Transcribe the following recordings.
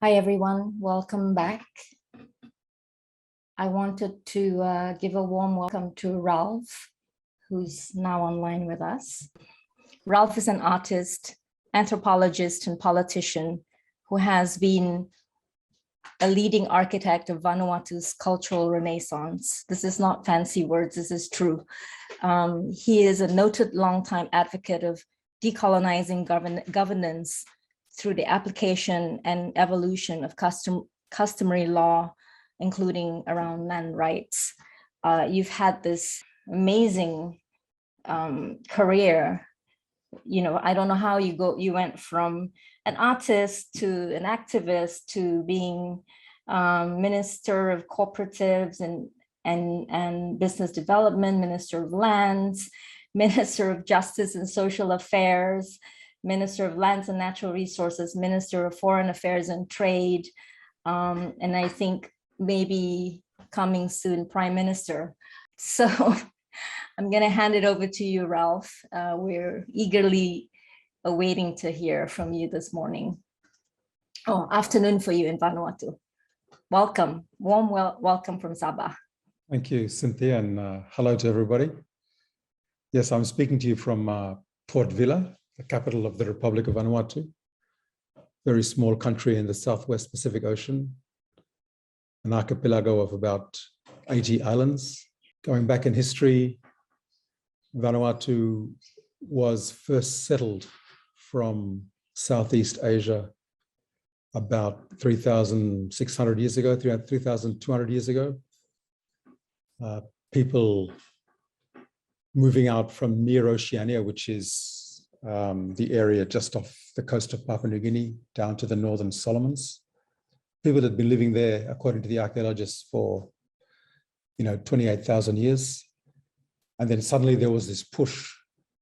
Hi, everyone. Welcome back. I wanted to give a warm welcome to Ralph, who's now online with us. Ralph is an artist, anthropologist, and politician who has been a leading architect of Vanuatu's cultural renaissance. This is not fancy words, this is true. He is a noted longtime advocate of decolonizing governance through the application and evolution of customary law, including around land rights. You've had this amazing career. I don't know how you went from an artist to an activist to being Minister of Cooperatives and Business Development, Minister of Lands, Minister of Justice and Social Affairs, Minister of Lands and Natural Resources, Minister of Foreign Affairs and Trade, and I think maybe coming soon, Prime Minister. So I'm going to hand it over to you, Ralph. We're eagerly awaiting to hear from you this morning. Oh, afternoon for you in Vanuatu. Welcome, warm welcome from Sabah. Thank you, Cynthia, and hello to everybody. Yes, I'm speaking to you from Port Vila, the capital of the Republic of Vanuatu, very small country in the Southwest Pacific Ocean, an archipelago of about 80 islands. Going back in history, Vanuatu was first settled from Southeast Asia about 3,600 years ago, 3,200 years ago. People moving out from near Oceania, which is the area just off the coast of Papua New Guinea down to the Northern Solomons. People had been living there, according to the archaeologists, for 28,000 years. And then suddenly there was this push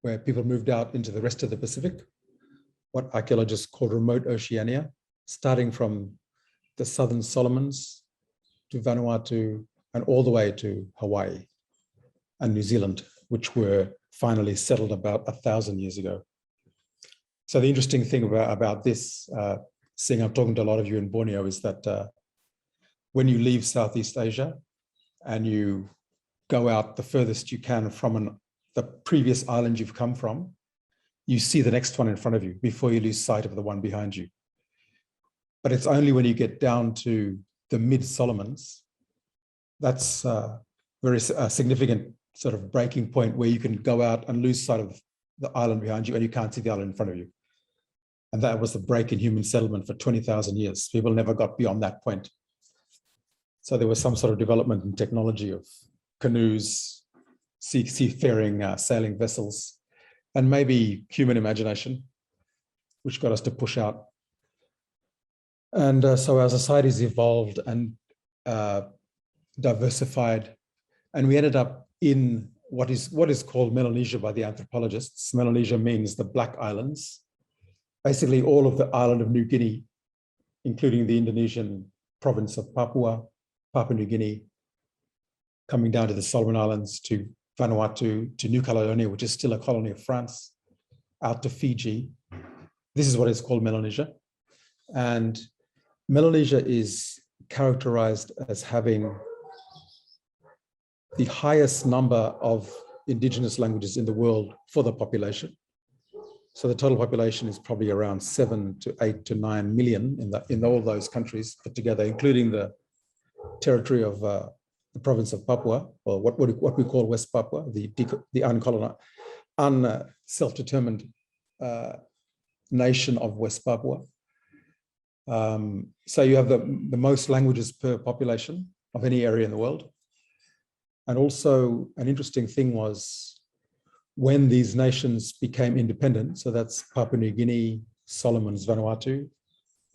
where people moved out into the rest of the Pacific, what archaeologists call remote Oceania, starting from the Southern Solomons to Vanuatu and all the way to Hawaii and New Zealand, which were finally settled about 1,000 years ago. So the interesting thing about this, seeing I'm talking to a lot of you in Borneo, is that when you leave Southeast Asia and you go out the furthest you can from the previous island you've come from, you see the next one in front of you before you lose sight of the one behind you. But it's only when you get down to the mid-Solomons, that's a very significant sort of breaking point where you can go out and lose sight of the island behind you and you can't see the island in front of you. And that was the break in human settlement for 20,000 years. People never got beyond that point. So there was some sort of development in technology of canoes, seafaring, sailing vessels, and maybe human imagination, which got us to push out. And so our societies evolved and diversified, and we ended up in what is called Melanesia by the anthropologists. Melanesia means the Black Islands. Basically all of the island of New Guinea, including the Indonesian province of Papua, Papua New Guinea, coming down to the Solomon Islands, to Vanuatu, to New Caledonia, which is still a colony of France, out to Fiji. This is what is called Melanesia. And Melanesia is characterized as having the highest number of indigenous languages in the world for the population. So the total population is probably around 7 to 8 to 9 million in all those countries put together, including the territory of the province of Papua, or what we call West Papua, the self-determined nation of West Papua. So you have the most languages per population of any area in the world. And also an interesting thing was when these nations became independent, so that's Papua New Guinea, Solomons, Vanuatu,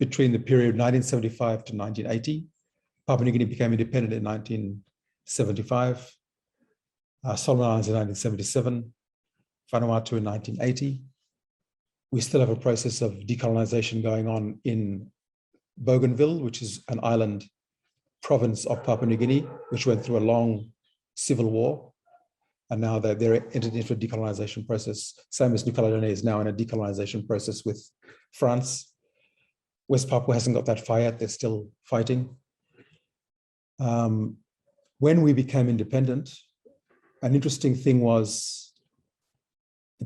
between the period 1975 to 1980, Papua New Guinea became independent in 1975, Solomon Islands in 1977, Vanuatu in 1980. We still have a process of decolonization going on in Bougainville, which is an island province of Papua New Guinea, which went through a long civil war. And now they're entered into a decolonization process. Same as New Caledonia is now in a decolonization process with France. West Papua hasn't got that far yet. They're still fighting. When we became independent, an interesting thing was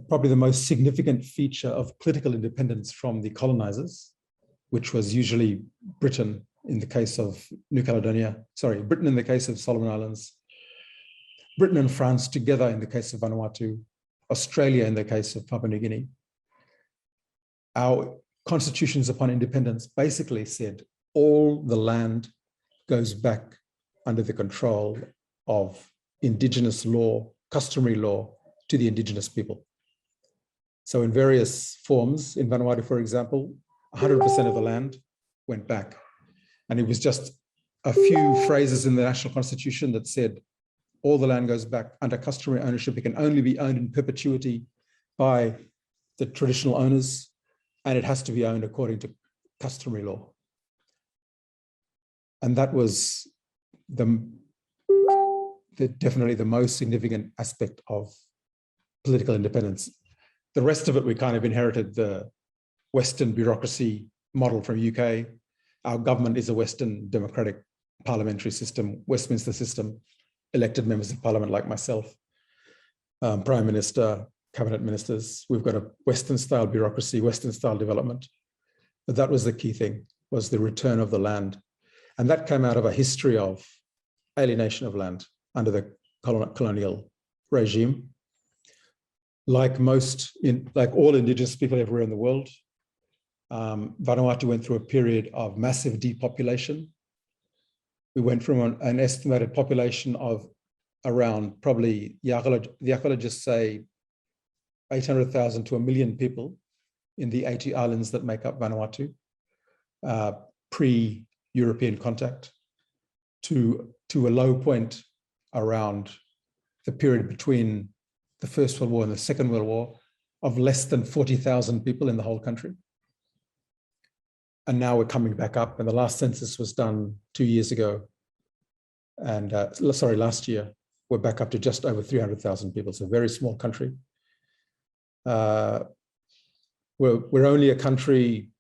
probably the most significant feature of political independence from the colonizers, which was usually Britain in the case of New Caledonia, sorry, Britain in the case of Solomon Islands, Britain and France together in the case of Vanuatu, Australia in the case of Papua New Guinea. Our constitutions upon independence basically said all the land goes back under the control of indigenous law, customary law, to the indigenous people. So in various forms, in Vanuatu, for example, 100% of the land went back. And it was just a few phrases in the National Constitution that said, all the land goes back under customary ownership. It can only be owned in perpetuity by the traditional owners, and it has to be owned according to customary law. And that was definitely the most significant aspect of political independence. The rest of it, we kind of inherited the Western bureaucracy model from UK. Our government is a Western democratic parliamentary system, Westminster system, elected members of parliament like myself, prime minister, cabinet ministers. We've got a Western style bureaucracy, Western style development. But that was the key thing, was the return of the land. And that came out of a history of alienation of land under the colonial regime. Like all indigenous people everywhere in the world, Vanuatu went through a period of massive depopulation. We went from an estimated population of around probably, the archaeologists say 800,000 to 1 million people in the 80 islands that make up Vanuatu, pre-European contact, to a low point around the period between the First World War and the Second World War of less than 40,000 people in the whole country. And now we're coming back up, and the last census was done 2 years ago. And last year, we're back up to just over 300,000 people. It's a very small country. We're only a country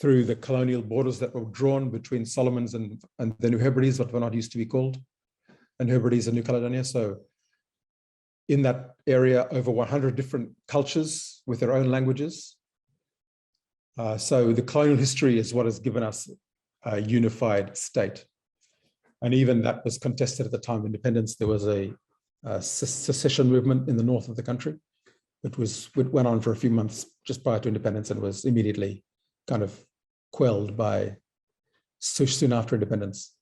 through the colonial borders that were drawn between Solomons and the New Hebrides, what Vanuatu used to be called, and Hebrides and New Caledonia. So in that area, over 100 different cultures with their own languages. So the colonial history is what has given us a unified state. And even that was contested at the time of independence. There was a secession movement in the north of the country. It went on for a few months just prior to independence and was immediately kind of quelled by soon after independence.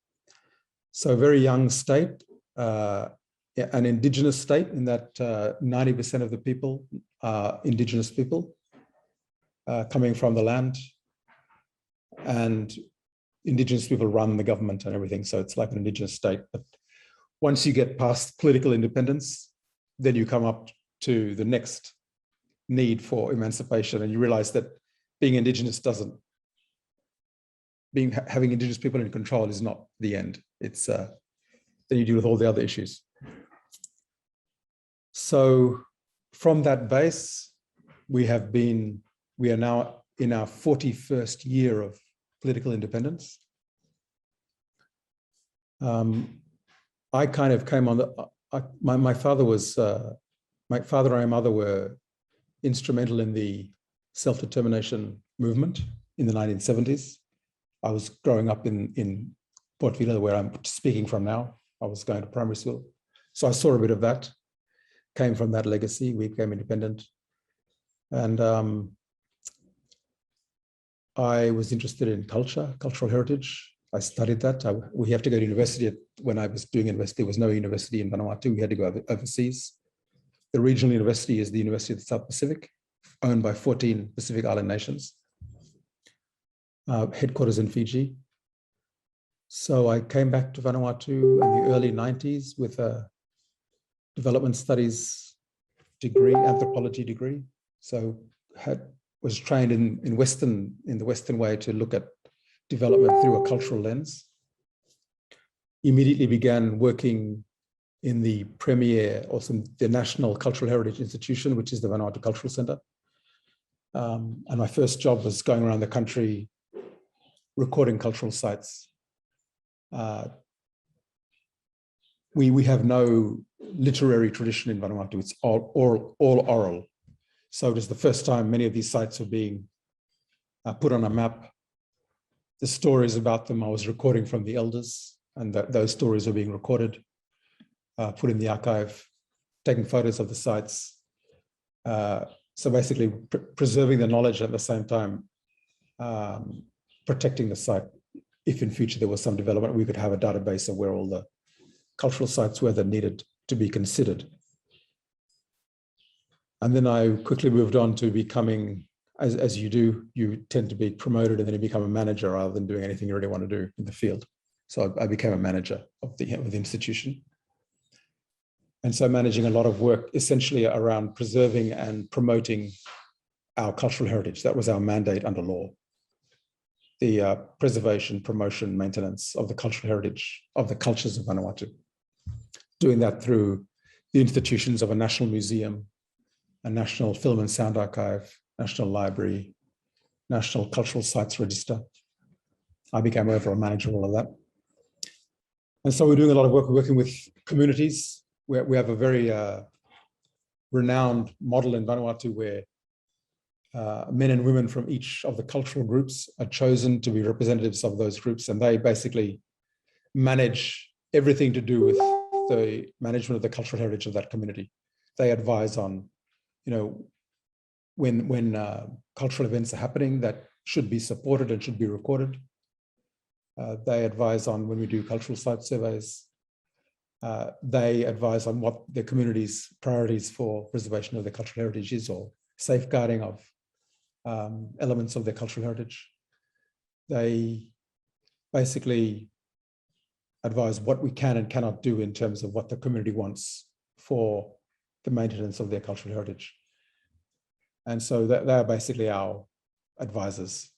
So a very young state, an indigenous state in that 90% of the people are indigenous people coming from the land, and indigenous people run the government and everything. So it's like an indigenous state. But once you get past political independence, then you come up to the next need for emancipation, and you realize that being indigenous having indigenous people in control is not the end. It's then you deal with all the other issues. So from that base, we are now in our 41st year of political independence. I kind of came on my father and my mother were instrumental in the self-determination movement in the 1970s. I was growing up in Port Vila, where I'm speaking from now. I was going to primary school. So I saw a bit of that, came from that legacy. We became independent. And I was interested in cultural heritage. I studied that. We have to go to university. When I was doing university, there was no university in Vanuatu. We had to go overseas. The regional university is the University of the South Pacific, owned by 14 Pacific Island nations. Headquarters in Fiji. So I came back to Vanuatu in the early 90s with a development studies degree, anthropology degree. So was trained in the Western way to look at development through a cultural lens. Immediately began working in the premier, the National Cultural Heritage Institution, which is the Vanuatu Cultural Center. And my first job was going around the country recording cultural sites. We have no literary tradition in Vanuatu. It's all oral. So it was the first time many of these sites were being put on a map. The stories about them I was recording from the elders, and those stories were being recorded, put in the archive, taking photos of the sites. So basically preserving the knowledge at the same time, protecting the site. If in future there was some development, we could have a database of where all the cultural sites were that needed to be considered. And then I quickly moved on to becoming, as you do, you tend to be promoted and then you become a manager rather than doing anything you really want to do in the field. So I became a manager of the institution. And so managing a lot of work essentially around preserving and promoting our cultural heritage. That was our mandate under law. The preservation, promotion, maintenance of the cultural heritage of the cultures of Vanuatu. Doing that through the institutions of a national museum, a national film and sound archive, national library, national cultural sites register. I became overall manager of all of that. And so we're doing a lot of work working with communities. We have a very renowned model in Vanuatu where men and women from each of the cultural groups are chosen to be representatives of those groups, and they basically manage everything to do with the management of the cultural heritage of that community. They advise on, when cultural events are happening that should be supported and should be recorded. They advise on when we do cultural site surveys. They advise on what the community's priorities for preservation of their cultural heritage is, or safeguarding of elements of their cultural heritage. They basically advise what we can and cannot do in terms of what the community wants for the maintenance of their cultural heritage. And so they are basically our advisors.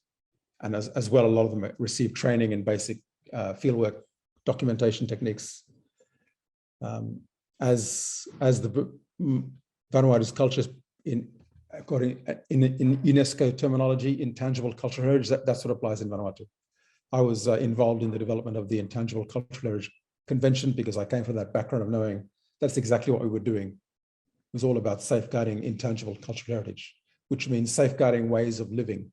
And as well, a lot of them receive training in basic fieldwork documentation techniques. As the Vanuatu's cultures in UNESCO terminology, intangible cultural heritage, that's what applies in Vanuatu. I was involved in the development of the Intangible Cultural Heritage Convention because I came from that background of knowing that's exactly what we were doing. It was all about safeguarding intangible cultural heritage, which means safeguarding ways of living,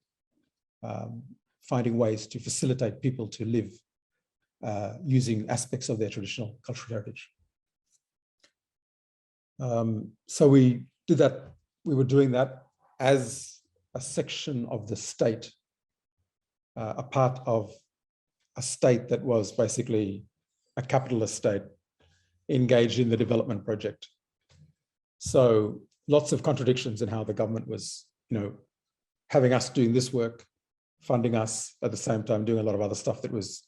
finding ways to facilitate people to live using aspects of their traditional cultural heritage. So we did that. We were doing that as a section of the state, a part of a state that was basically a capitalist state engaged in the development project. So lots of contradictions in how the government was, having us doing this work, funding us at the same time, doing a lot of other stuff that was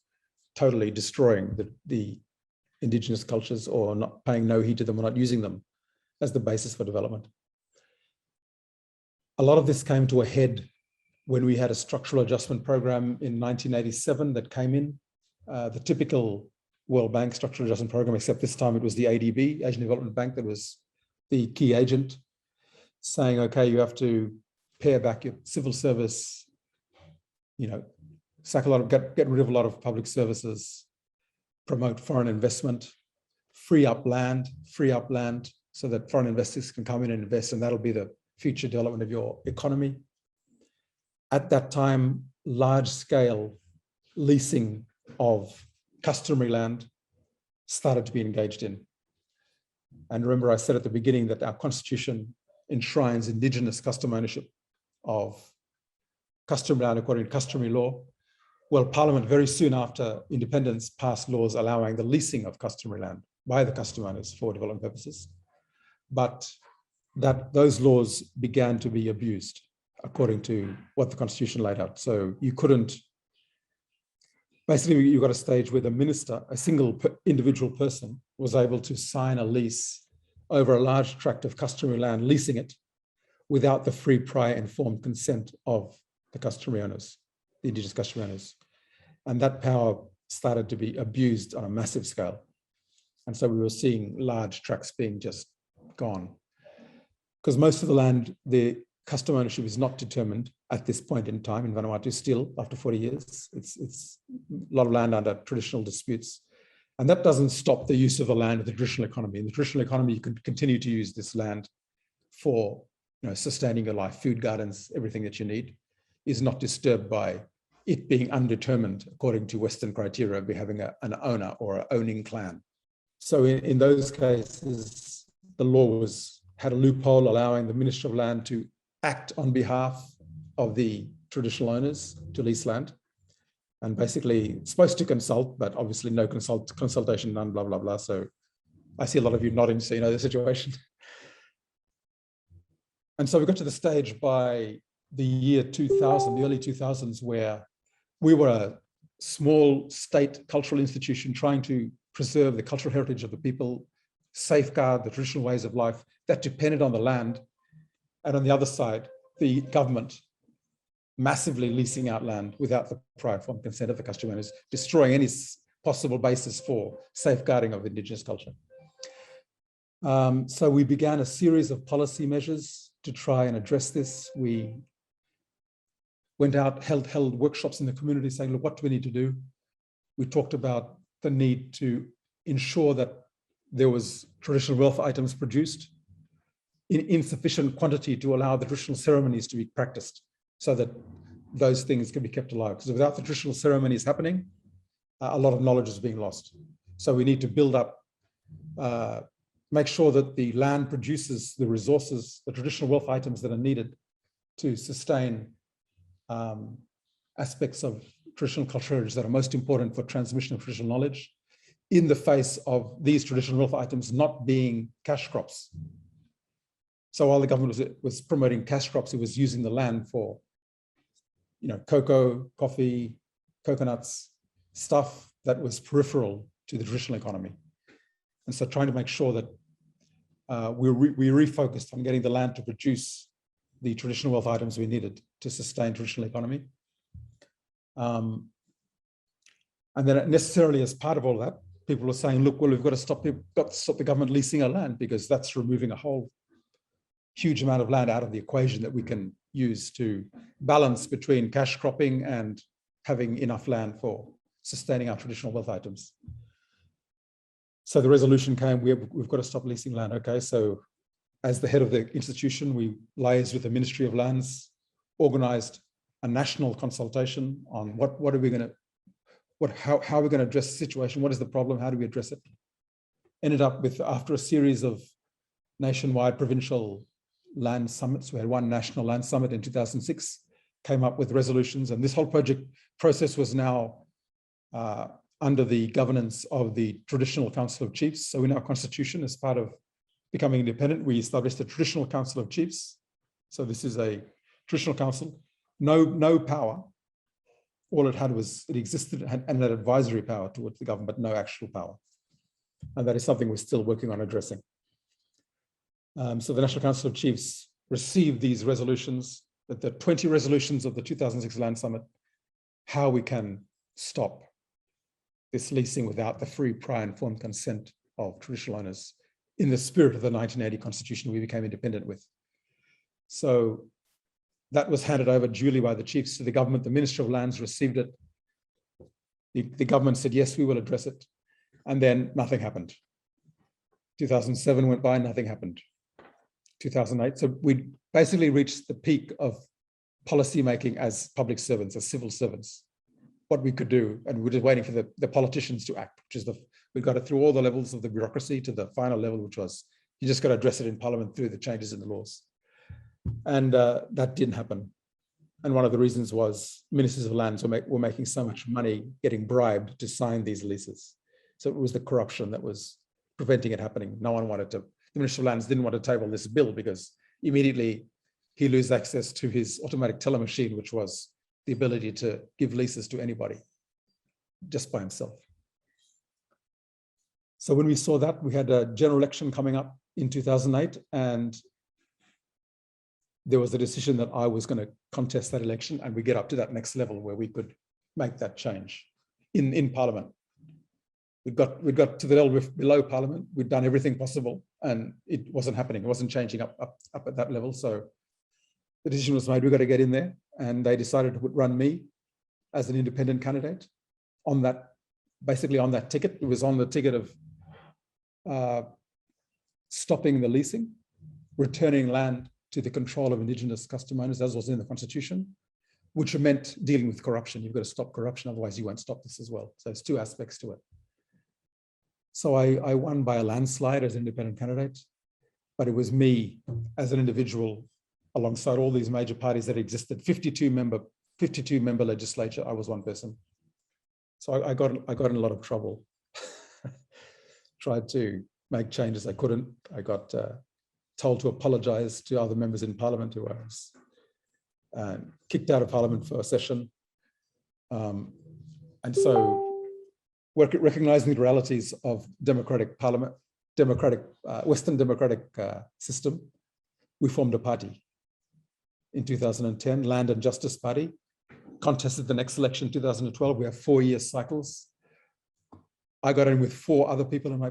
totally destroying the indigenous cultures, or not paying no heed to them, or not using them as the basis for development. A lot of this came to a head when we had a structural adjustment program in 1987 that came in, the typical World Bank structural adjustment program, except this time it was the ADB, Asian Development Bank, that was the key agent, saying, okay, you have to pare back your civil service, sack a lot of, get rid of a lot of public services, promote foreign investment, free up land so that foreign investors can come in and invest, and that'll be the future development of your economy. At that time, large-scale leasing of customary land started to be engaged in. And remember, I said at the beginning that our constitution enshrines indigenous custom ownership of customary land according to customary law. Well, Parliament very soon after independence passed laws allowing the leasing of customary land by the custom owners for development purposes. But those laws began to be abused according to what the constitution laid out. So you couldn't, basically you got a stage where the minister, a single individual person, was able to sign a lease over a large tract of customary land, leasing it without the free, prior, informed consent of the customary owners, the indigenous customary owners. And that power started to be abused on a massive scale. And so we were seeing large tracts being just gone. Because most of the land, the custom ownership is not determined at this point in time in Vanuatu still after 40 years. It's a lot of land under traditional disputes. And that doesn't stop the use of the land in the traditional economy. In the traditional economy, you can continue to use this land for sustaining your life. Food gardens, everything that you need is not disturbed by it being undetermined according to Western criteria of having an owner or an owning clan. So in those cases, the law had a loophole allowing the Minister of Land to act on behalf of the traditional owners to lease land, and basically supposed to consult, but obviously no consultation, none, blah, blah, blah. So I see a lot of you nodding, so you know the situation. And so we got to the stage by the year 2000, the early 2000s, where we were a small state cultural institution trying to preserve the cultural heritage of the people, safeguard the traditional ways of life that depended on the land. And on the other side, the government massively leasing out land without the prior informed consent of the custom owners, destroying any possible basis for safeguarding of Indigenous culture. So we began a series of policy measures to try and address this. We went out, held workshops in the community saying, look, what do we need to do? We talked about the need to ensure that there was traditional wealth items produced in insufficient quantity to allow the traditional ceremonies to be practiced so that those things can be kept alive. Because without the traditional ceremonies happening, a lot of knowledge is being lost. So we need to build up, make sure that the land produces the resources, the traditional wealth items that are needed to sustain aspects of traditional cultural heritage that are most important for transmission of traditional knowledge in the face of these traditional wealth items not being cash crops. So while the government was promoting cash crops, it was using the land for, cocoa, coffee, coconuts, stuff that was peripheral to the traditional economy. And so trying to make sure that we refocused on getting the land to produce the traditional wealth items we needed to sustain traditional economy. And then necessarily as part of all that, people were saying, look, well, we've got to stop the government leasing our land because that's removing a whole huge amount of land out of the equation that we can use to balance between cash cropping and having enough land for sustaining our traditional wealth items. So the resolution came, we've got to stop leasing land. Okay, so as the head of the institution, we liaised with the Ministry of Lands, organized a national consultation on how are we going to address the situation? What is the problem? How do we address it? Ended up with, after a series of nationwide provincial land summits, we had one national land summit in 2006, came up with resolutions, and this whole process was now under the governance of the Traditional Council of Chiefs. So in our constitution, as part of becoming independent, we established the Traditional Council of Chiefs. So this is a traditional council, no power. All it had was, it existed and had advisory power towards the government, but no actual power. And that is something we're still working on addressing. So the National Council of Chiefs received these resolutions, that the 20 resolutions of the 2006 Land Summit, how we can stop this leasing without the free, prior, informed consent of traditional owners in the spirit of the 1980 Constitution we became independent with. So that was handed over duly by the chiefs to the government. The Minister of Lands received it. The government said, yes, we will address it. And then nothing happened. 2007 went by, nothing happened. 2008, so we basically reached the peak of policy making as public servants, as civil servants, what we could do, and we're just waiting for the politicians to act, which is we got it through all the levels of the bureaucracy to the final level, which was, you just got to address it in Parliament through the changes in the laws. And that didn't happen. And one of the reasons was ministers of lands were making so much money getting bribed to sign these leases. So it was the corruption that was preventing it happening. No one wanted to, the Minister of Lands didn't want to table this bill because immediately he loses access to his automatic teller machine, which was the ability to give leases to anybody just by himself. So when we saw that, we had a general election coming up in 2008, and there was a decision that I was going to contest that election, and we get up to that next level where we could make that change in Parliament. We got to the level below Parliament. We'd done everything possible, and it wasn't happening. It wasn't changing up at that level. So the decision was made, we've got to get in there. And they decided to run me as an independent candidate on that, basically on that ticket. It was on the ticket of stopping the leasing, returning land to the control of Indigenous custom owners, as was in the Constitution, which meant dealing with corruption. You've got to stop corruption, otherwise you won't stop this as well. So there's two aspects to it. So I won by a landslide as an independent candidate, but it was me as an individual alongside all these major parties that existed, 52 member legislature. I was one person. So I got in a lot of trouble. Tried to make changes, I couldn't. I got told to apologize to other members in parliament who I was kicked out of parliament for a session. And so recognizing the realities of democratic parliament, Western democratic system, we formed a party in 2010, Land and Justice Party, contested the next election in 2012. We have 4-year cycles. I got in with 3 other people in my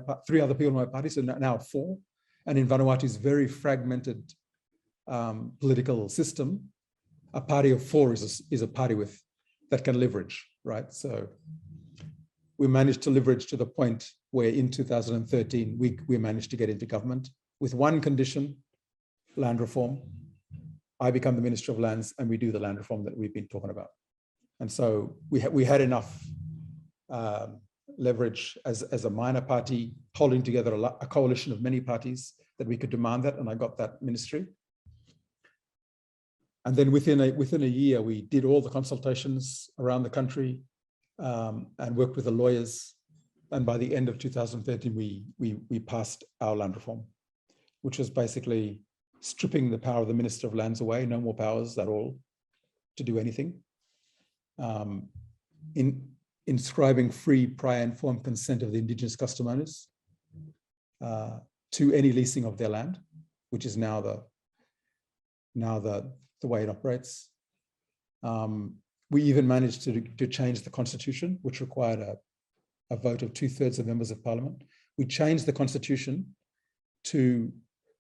party, so now 4. And in Vanuatu's very fragmented political system, a party of 4 is a party that can leverage, right? So we managed to leverage to the point where in 2013, we managed to get into government with one condition, land reform. I become the Minister of Lands and we do the land reform that we've been talking about. And so we had enough leverage as a minor party holding together a coalition of many parties that we could demand that, and I got that ministry. And then within a year, we did all the consultations around the country and worked with the lawyers. And by the end of 2013, we passed our land reform, which was basically stripping the power of the Minister of Lands away, no more powers at all to do anything. Inscribing free, prior informed consent of the Indigenous custom owners to any leasing of their land, which is now the way it operates. We even managed to change the Constitution, which required a vote of 2/3 of members of Parliament. We changed the Constitution to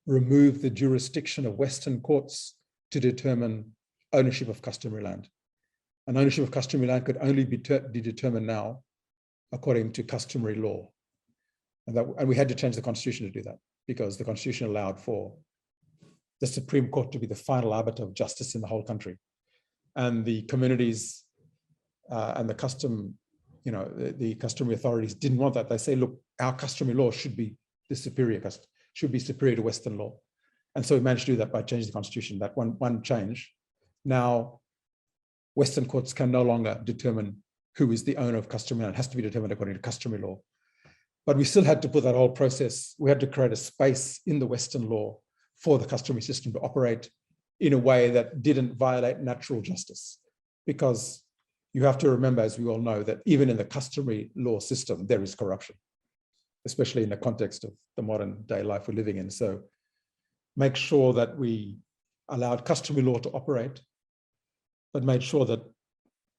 remove the jurisdiction of Western courts to determine ownership of customary land. And ownership of customary land could only be determined now according to customary law. And we had to change the Constitution to do that because the Constitution allowed for the Supreme Court to be the final arbiter of justice in the whole country. And the communities and the the customary authorities didn't want that. They say, look, our customary law should be superior to Western law. And so we managed to do that by changing the Constitution, that one change. Now, Western courts can no longer determine who is the owner of customary land. It has to be determined according to customary law. But we still had to put that whole process, we had to create a space in the Western law for the customary system to operate in a way that didn't violate natural justice. Because you have to remember, as we all know, that even in the customary law system, there is corruption, especially in the context of the modern day life we're living in. So make sure that we allowed customary law to operate, but made sure that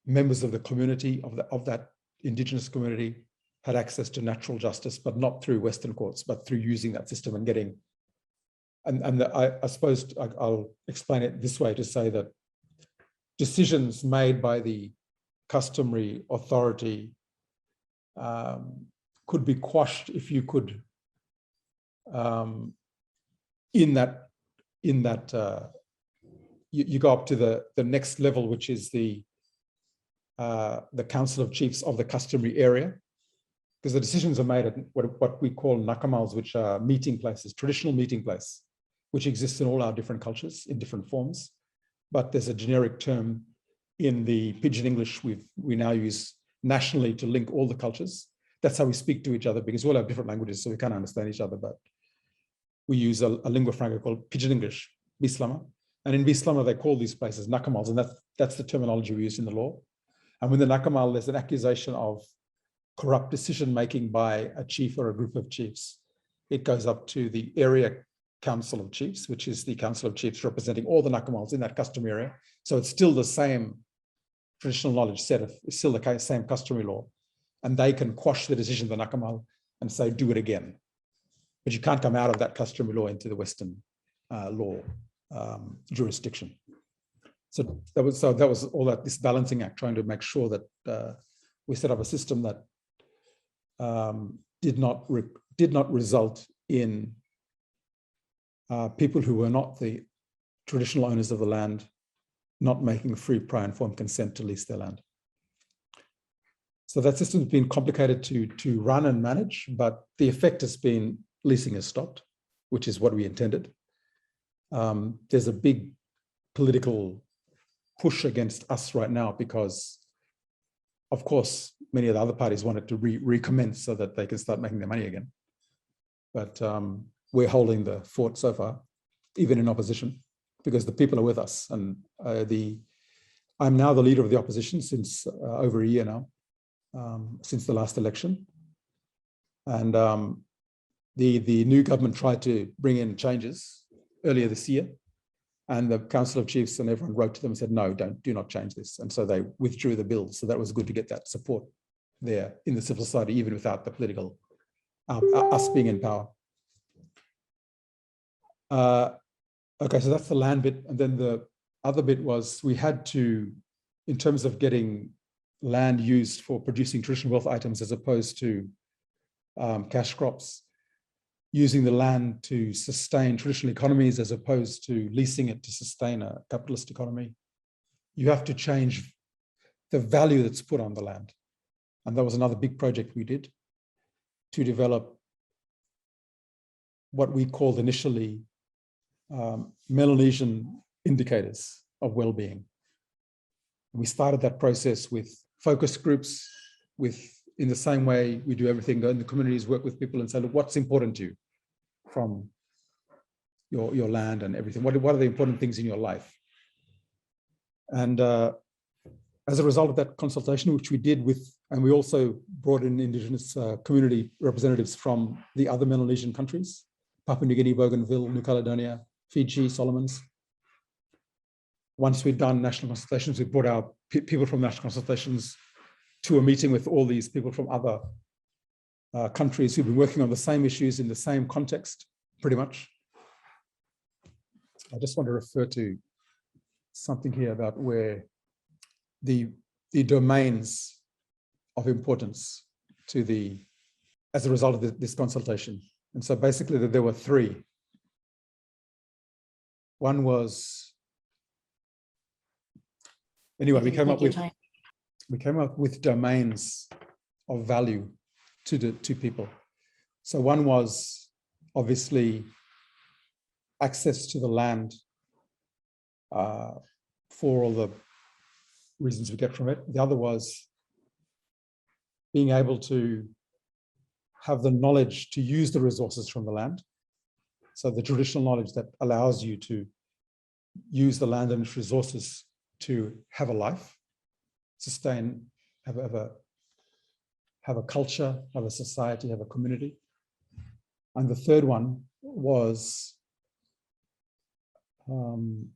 members of the community, of that Indigenous community, had access to natural justice, but not through Western courts, but through using that system and getting, I suppose I'll explain it this way to say that decisions made by the customary authority could be quashed if you could, you go up to the next level, which is the Council of Chiefs of the customary area, because the decisions are made at what we call nakamals, which are meeting places, traditional meeting place, which exists in all our different cultures in different forms. But there's a generic term in the Pidgin English we now use nationally to link all the cultures. That's how we speak to each other, because we all have different languages, so we can't understand each other. But we use a lingua franca called Pidgin English, Bislama. And in Bislama, they call these places nakamals, and that's the terminology we use in the law. And when the nakamal, there's an accusation of corrupt decision-making by a chief or a group of chiefs, it goes up to the area Council of Chiefs, which is the Council of Chiefs representing all the nakamals in that customary area. So it's still the same traditional knowledge set of, it's still the same customary law. And they can quash the decision of the nakamal and say, do it again. But you can't come out of that customary law into the Western law jurisdiction. So that was all that, this balancing act, trying to make sure that we set up a system that did not result in people who were not the traditional owners of the land not making free, prior, informed consent to lease their land. So that system's been complicated to run and manage, but the effect has been leasing has stopped, which is what we intended. There's a big political push against us right now because, of course, many of the other parties wanted to recommence so that they can start making their money again. But we're holding the fort so far, even in opposition, because the people are with us. And I'm now the leader of the opposition since over a year now, since the last election. And the new government tried to bring in changes earlier this year. And the Council of Chiefs and everyone wrote to them and said, no, do not change this. And so they withdrew the bill. So that was good to get that support there in the civil society, even without the political, us being in power. Okay, so that's the land bit. And then the other bit was we had to, in terms of getting land used for producing traditional wealth items as opposed to cash crops, using the land to sustain traditional economies as opposed to leasing it to sustain a capitalist economy, you have to change the value that's put on the land. And that was another big project we did to develop what we called initially Melanesian indicators of well-being. We started that process with focus groups, in the same way we do everything, go in the communities, work with people and say, look, what's important to you from your land and everything? What are the important things in your life? And as a result of that consultation, which we did and we also brought in Indigenous community representatives from the other Melanesian countries, Papua New Guinea, Bougainville, New Caledonia, Fiji, Solomons. Once we'd done national consultations, we brought our people from national consultations to a meeting with all these people from other countries who've been working on the same issues in the same context, pretty much. I just want to refer to something here about where the domains of importance as a result of this consultation. And so basically there were three. One was, anyway, we came up with domains of value to people. So one was obviously access to the land for all the reasons we get from it. The other was being able to have the knowledge to use the resources from the land. So the traditional knowledge that allows you to use the land and its resources to have a life, sustain, have a culture, have a society, have a community. And the third one was the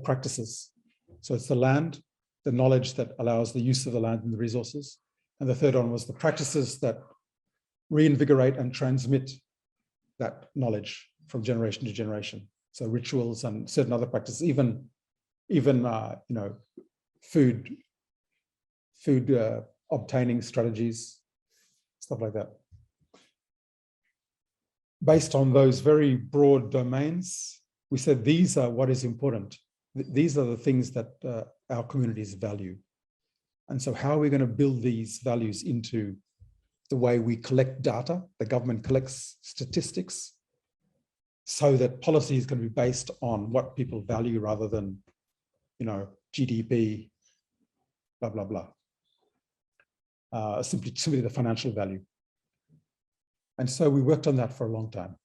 practices. So it's the land, the knowledge that allows the use of the land and the resources. And the third one was the practices that reinvigorate and transmit that knowledge from generation to generation. So rituals and certain other practices, even food obtaining strategies, stuff like that. Based on those very broad domains, we said these are what is important. These are the things that our communities value. And so how are we going to build these values into the way we collect data? The government collects statistics so that policy is going to be based on what people value rather than, GDP, blah, blah, blah. Simply the financial value. And so we worked on that for a long time.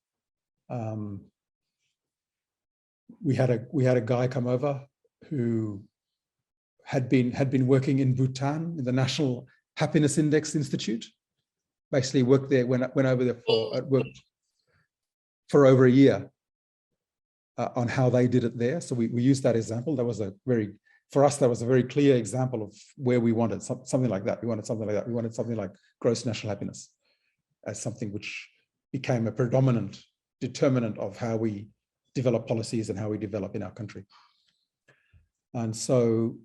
We had a guy come over who had been working in Bhutan in the National Happiness Index Institute. Basically worked there, went over there worked for over a year on how they did it there. So we used that example. That was for us, that was a very clear example of where we wanted something like that. We wanted something like that. We wanted something like gross national happiness as something which became a predominant determinant of how we develop policies and how we develop in our country. And so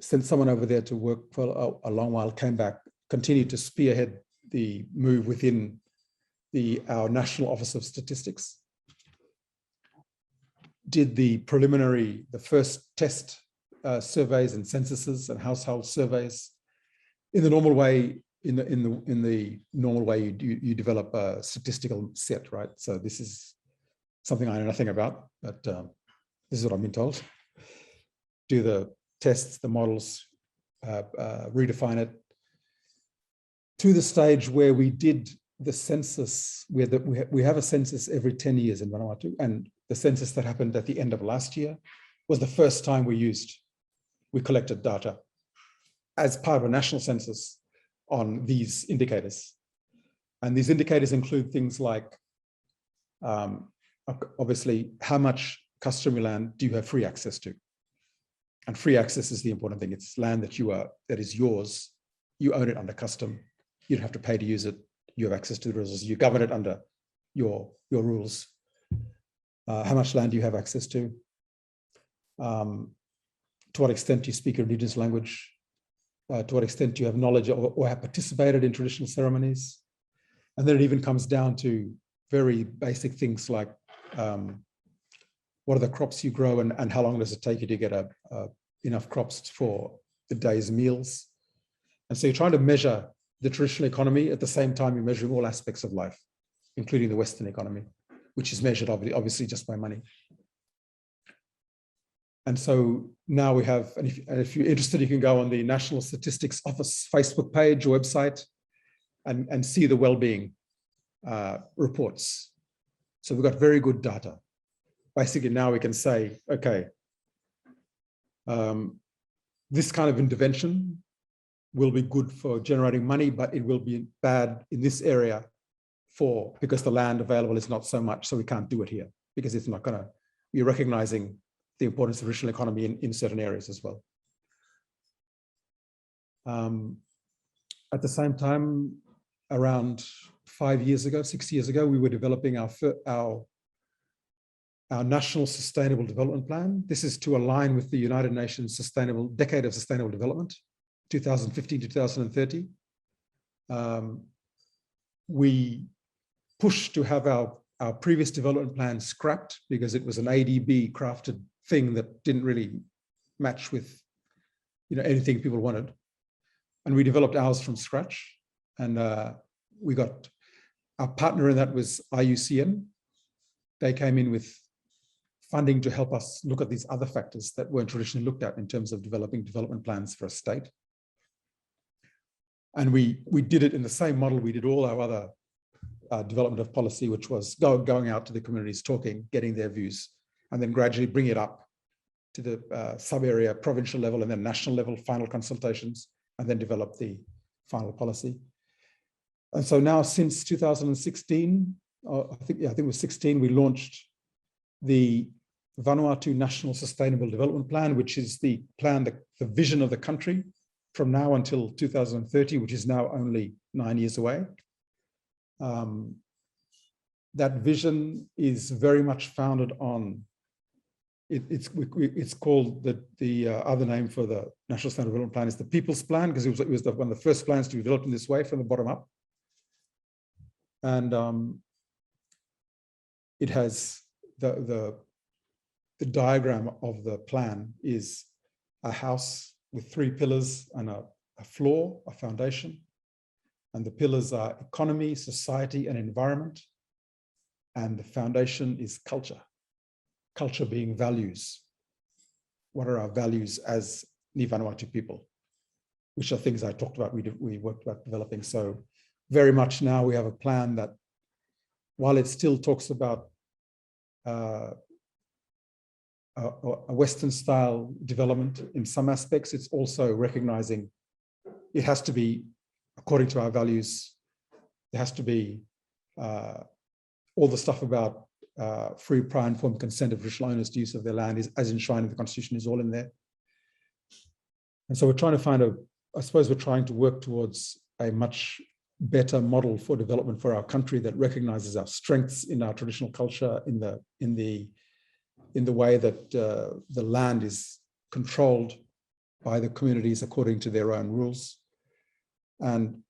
sent someone over there to work for a long while, came back, continued to spearhead the move within our National Office of Statistics, did the first test surveys and censuses and household surveys in the normal way. In the normal way you develop a statistical set, right? So this is something I know nothing about, but this is what I've been told. Do the tests, the models, redefine it, to the stage where we did the census, where we have a census every 10 years in Vanuatu, and the census that happened at the end of last year was the first time we collected data as part of a national census on these indicators. And these indicators include things like, obviously, how much customary land do you have free access to? And free access is the important thing. It's land that is yours. You own it under custom. You don't have to pay to use it. You have access to the resources. You govern it under your rules. How much land do you have access to? To what extent do you speak a indigenous language? To what extent do you have knowledge or have participated in traditional ceremonies? And then it even comes down to very basic things like what are the crops you grow and how long does it take you to get enough crops for the day's meals? And so you're trying to measure the traditional economy at the same time you're measuring all aspects of life, including the Western economy, which is measured obviously just by money. And so now we have, and if you're interested, you can go on the National Statistics Office Facebook page or website and see the well-being reports. So we've got very good data. Basically now we can say, okay, this kind of intervention will be good for generating money, but it will be bad in this area because the land available is not so much, so we can't do it here because it's not gonna, we're recognizing the importance of the traditional economy in certain areas as well. At the same time, around 6 years ago, we were developing our National Sustainable Development Plan. This is to align with the United Nations Decade of Sustainable Development, 2015 to 2030. We pushed to have our previous development plan scrapped because it was an ADB crafted thing that didn't really match with anything people wanted. And we developed ours from scratch. And we got our partner in that was IUCN. They came in with funding to help us look at these other factors that weren't traditionally looked at in terms of developing development plans for a state. And we did it in the same model we did all our other development of policy, which was going out to the communities, talking, getting their views, and then gradually bring it up to the sub-area, provincial level, and then national level, final consultations, and then develop the final policy. And so now since 2016, I think it was 16, we launched the Vanuatu National Sustainable Development Plan, which is the plan, the vision of the country from now until 2030, which is now only 9 years away. That vision is very much founded on, it's called the other name for the National Sustainable Development Plan is the People's Plan, because it was one of the first plans to be developed in this way from the bottom up. And it has the diagram of the plan is a house with 3 pillars and a floor, a foundation. And the pillars are economy, society, and environment. And the foundation is culture. Culture being values. What are our values as Ni Vanuatu people? Which are things I talked about, we worked about developing. So very much now we have a plan that, while it still talks about a Western style development in some aspects, it's also recognizing it has to be according to our values. There has to be all the stuff about free, prior, informed consent of traditional owners to use of their land is as enshrined in the Constitution is all in there. And so we're trying to find I suppose we're trying to work towards a much better model for development for our country that recognizes our strengths in our traditional culture, in the way that the land is controlled by the communities according to their own rules. And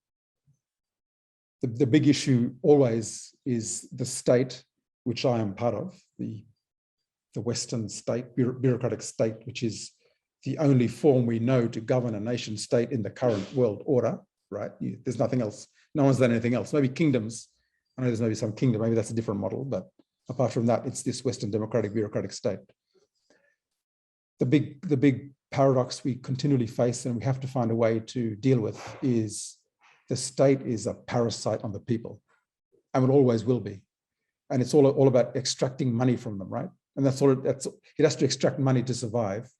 the big issue always is the state, which I am part of, the Western state, bureaucratic state, which is the only form we know to govern a nation state in the current world order, right? There's nothing else. No one's done anything else. Maybe kingdoms. I know there's maybe some kingdom, maybe that's a different model, but apart from that, it's this Western democratic bureaucratic state. The big paradox we continually face and we have to find a way to deal with is the state is a parasite on the people, and it always will be. And it's all about extracting money from them, right? And that's all. It has to extract money to survive,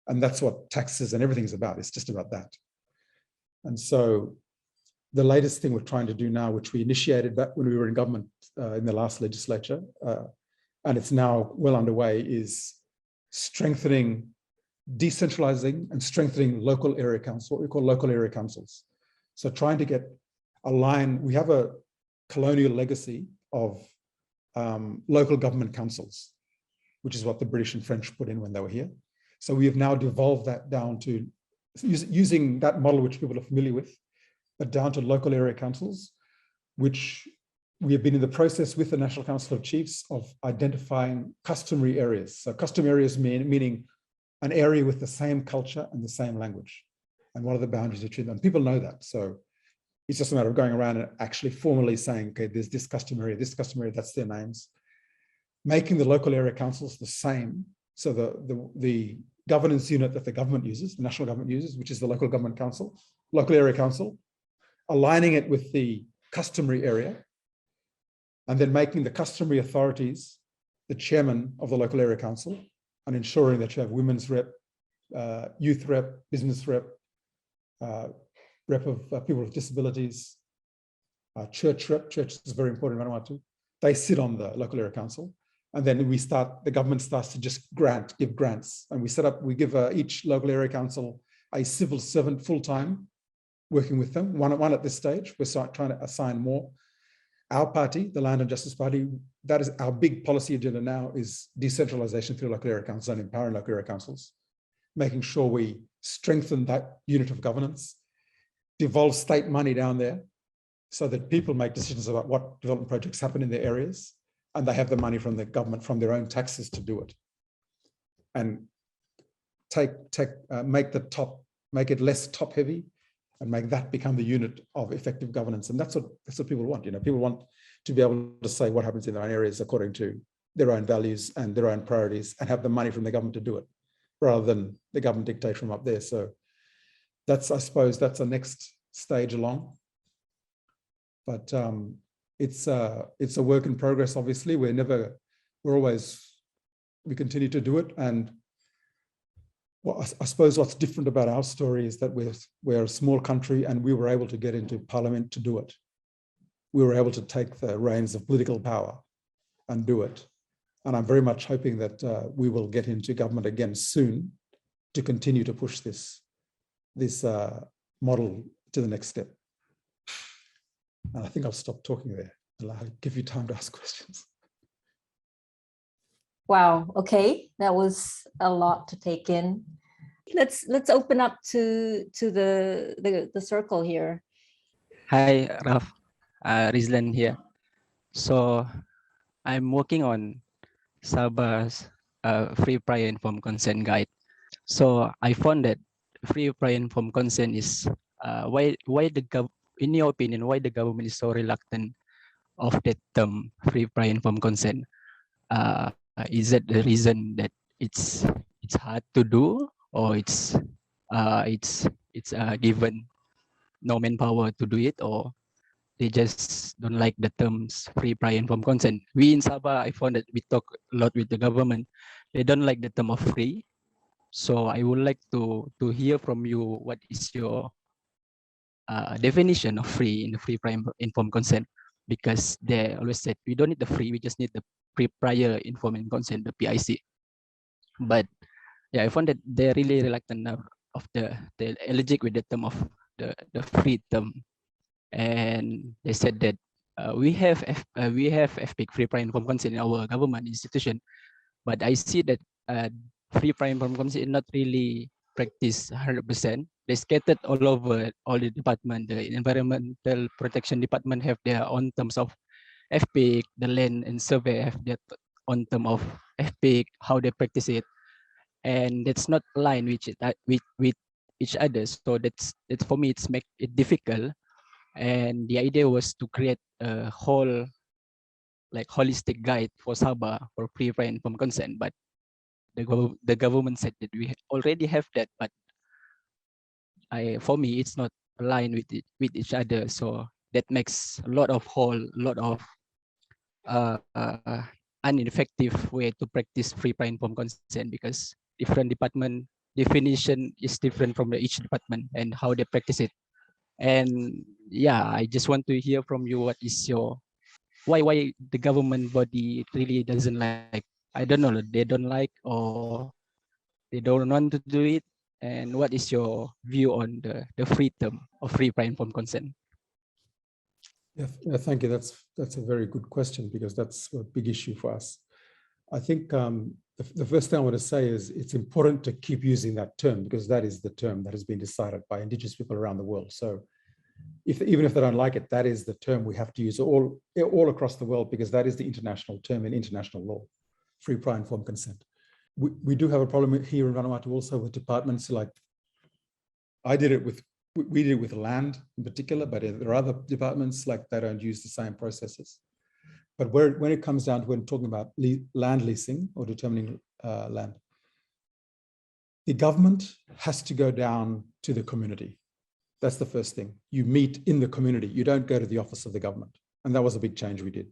and that's what taxes and everything is about. It's just about that. And so, the latest thing we're trying to do now, which we initiated back when we were in government in the last legislature, and it's now well underway, is strengthening, decentralizing, and strengthening local area councils, what we call local area councils. So trying to get aligned. We have a colonial legacy of local government councils, which is what the British and French put in when they were here. So we have now devolved that down to using that model, which people are familiar with, but down to local area councils, which we have been in the process with the National Council of Chiefs of identifying customary areas. So custom areas meaning an area with the same culture and the same language. And what are the boundaries between them? People know that. So it's just a matter of going around and actually formally saying, okay, there's this customary, that's their names. Making the local area councils the same. So the governance unit that the government uses, the national government uses, which is the local government council, local area council, aligning it with the customary area, and then making the customary authorities the chairman of the local area council, and ensuring that you have women's rep, youth rep, business rep, rep of people with disabilities, church rep. Church is very important in Vanuatu. They sit on the local area council, and then the government starts to just give grants, and we give each local area council a civil servant full-time, working with them, one at this stage. We're trying to assign more. Our party, the Land and Justice Party, that is our big policy agenda now, is decentralization through local area councils and empowering local area councils, making sure we strengthen that unit of governance, devolve state money down there so that people make decisions about what development projects happen in their areas, and they have the money from the government, from their own taxes to do it. And make it less top heavy, and make that become the unit of effective governance. And that's what people want. People want to be able to say what happens in their own areas according to their own values and their own priorities, and have the money from the government to do it, rather than the government dictate from up there. So I suppose that's the next stage along. But it's a work in progress. Obviously, we continue to do it. And I suppose what's different about our story is that we're a small country, and we were able to get into parliament to do it. We were able to take the reins of political power and do it. And I'm very much hoping that we will get into government again soon to continue to push this model to the next step. And I think I'll stop talking there. I'll give you time to ask questions. Wow. Okay, that was a lot to take in. Let's open up to the circle here. Hi, Ralph. Rizlan here. So I'm working on Sabah's free prior informed consent guide. So I found that free prior informed consent is in your opinion, why the government is so reluctant of that term free prior informed consent? Is that the reason that it's hard to do, or it's given no manpower to do it, or they just don't like the terms free prior informed consent? We in Sabah, I found that we talk a lot with the government. They don't like the term of free. So I would like to hear from you, what is your definition of free in the free prior informed consent? Because they always said we don't need the free, we just need the prior informed consent, the PIC. But yeah, I found that they're really reluctant of the allergic with the term of the free term, and they said that we have FPIC, free prior informed consent, in our government institution, but I see that free prior informed consent is not really practiced 100%. They scattered all over all the department. The environmental protection department have their own terms of FPIC, the land and survey have their own term of FPIC, how they practice it, and that's not aligned with each other. So that's for me, it's make it difficult. And the idea was to create a whole like holistic guide for Sabah for free prior informed consent, but the government said that we already have that, but for me it's not aligned with each other. So that makes a lot of uh, uh, ineffective way to practice free prior informed consent, because different department definition is different from each department and how they practice it. And yeah, I just want to hear from you, what is your why the government body really doesn't like, I don't know, they don't like or they don't want to do it, and what is your view on the freedom of free prior informed consent? Yeah, thank you. That's a very good question, because that's a big issue for us. I think the first thing I want to say is it's important to keep using that term, because that is the term that has been decided by Indigenous people around the world. So even if they don't like it, that is the term we have to use all across the world, because that is the international term in international law, free prior informed consent. We do have a problem here in Vanuatu also with departments like, we did it with land in particular, but there are other departments like they don't use the same processes. But when it comes down to when talking about land leasing or determining land, the government has to go down to the community. That's the first thing. You meet in the community. You don't go to the office of the government. And that was a big change we did.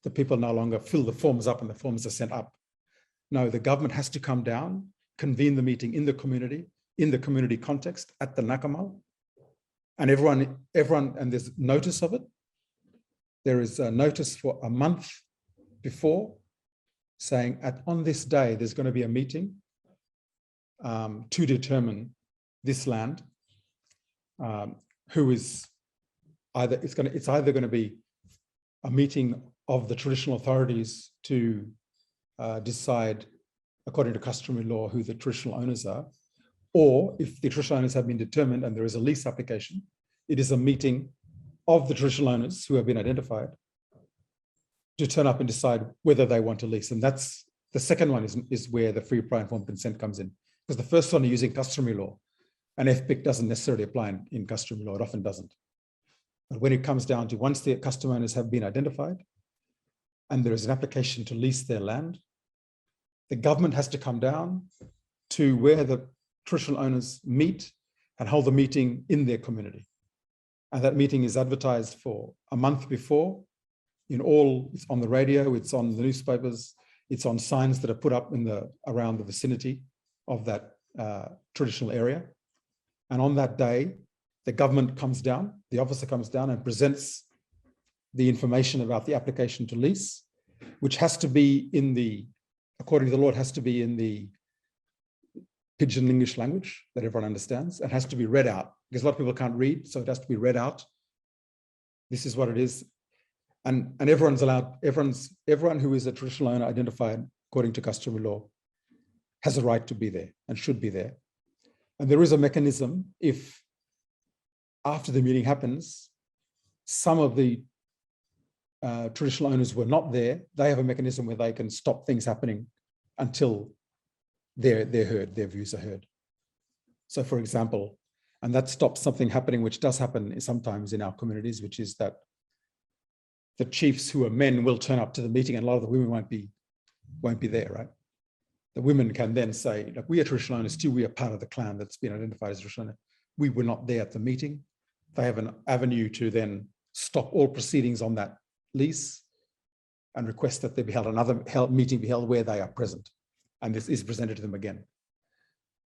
The people no longer fill the forms up and the forms are sent up. No, the government has to come down, convene the meeting in the community context at the Nakamal. And everyone, and there's notice of it. There is a notice for a month before saying on this day, there's going to be a meeting to determine this land, who is it's either going to be a meeting of the traditional authorities to decide according to customary law who the traditional owners are, or if the traditional owners have been determined and there is a lease application, it is a meeting of the traditional owners who have been identified to turn up and decide whether they want to lease. And that's the second one is where the free prior informed consent comes in, because the first one is using customary law, and FPIC doesn't necessarily apply in customary law. It often doesn't. But when it comes down to once the customer owners have been identified and there is an application to lease their land, the government has to come down to where the traditional owners meet and hold the meeting in their community. And that meeting is advertised for a month before it's on the radio, it's on the newspapers, it's on signs that are put up around the vicinity of that traditional area. And on that day, the government comes down, the officer comes down and presents the information about the application to lease, which has to be according to the law, it has to be in the Pidgin English language that everyone understands. It has to be read out, because a lot of people can't read, so it has to be read out. This is what it is. And everyone's allowed, everyone who is a traditional owner identified according to customary law has a right to be there and should be there. And there is a mechanism if after the meeting happens, some of the traditional owners were not there, they have a mechanism where they can stop things happening until they're heard, their views are heard. So for example, and that stops something happening, which does happen sometimes in our communities, which is that the chiefs who are men will turn up to the meeting and a lot of the women won't be there, right? The women can then say, like, we are traditional owners too, we are part of the clan that's been identified as traditional owner. We were not there at the meeting. They have an avenue to then stop all proceedings on that lease and request that there be held another meeting be held where they are present. And this is presented to them again.